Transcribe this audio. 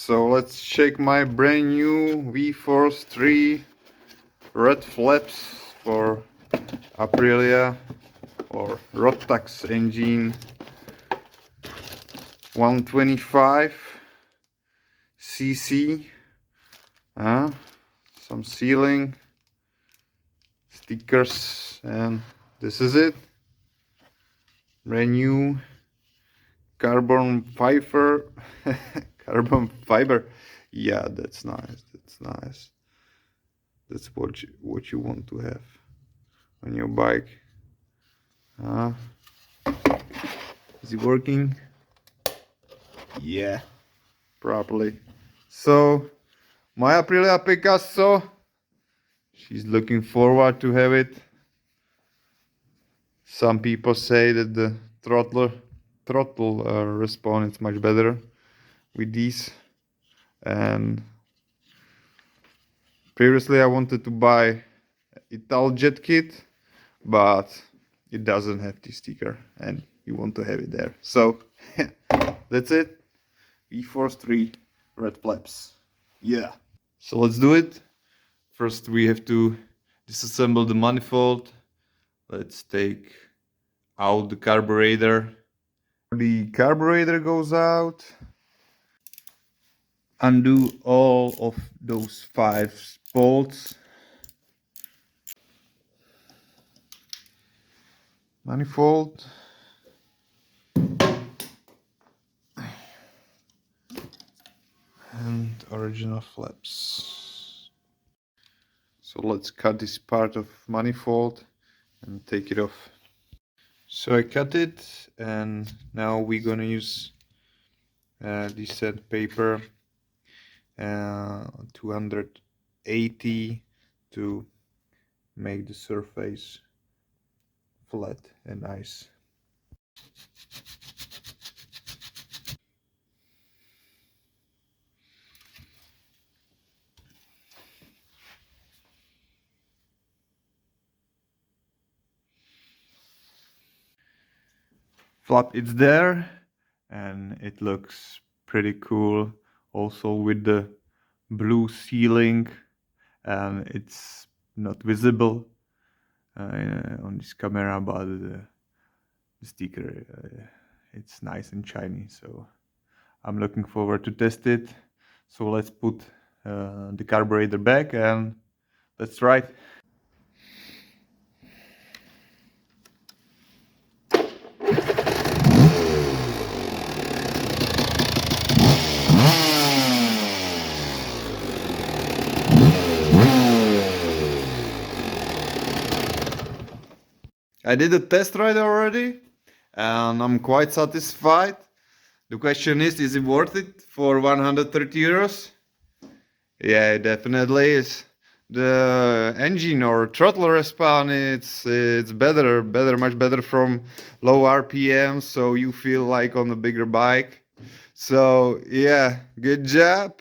So let's check my brand new V-Force 3 red flaps for Aprilia or ROTAX engine, 125 cc. Some sealing, stickers, and this is it. Brand new carbon fiber. Carbon fiber. Yeah, that's nice. That's nice. That's what you want to have on your bike. Is it working? Yeah, properly. So my Aprilia Pegaso, she's looking forward to have it. Some people say that the throttle response is much better with these. And previously I wanted to buy Italjet kit, but it doesn't have the sticker and you want to have it there. So that's it. V-Force 3 red flaps. Yeah. So let's do it. First we have to disassemble the manifold. Let's take out the carburetor. The carburetor goes out. Undo all of those 5 bolts. Manifold. And original flaps. So let's cut this part of manifold and take it off. So I cut it, and now we're gonna use this sandpaper 280 to make the surface flat and nice. Flap, it's there, and it looks pretty cool also with the blue ceiling, and it's not visible on this camera, but the sticker it's nice and shiny, so I'm looking forward to test it. So let's put the carburetor back and let's try it. I did a test ride already and I'm quite satisfied. The question is it worth it for 130 euros? Yeah, it definitely is. The engine or throttle response, it's better, much better from low RPM, so you feel like on a bigger bike. So yeah, good job.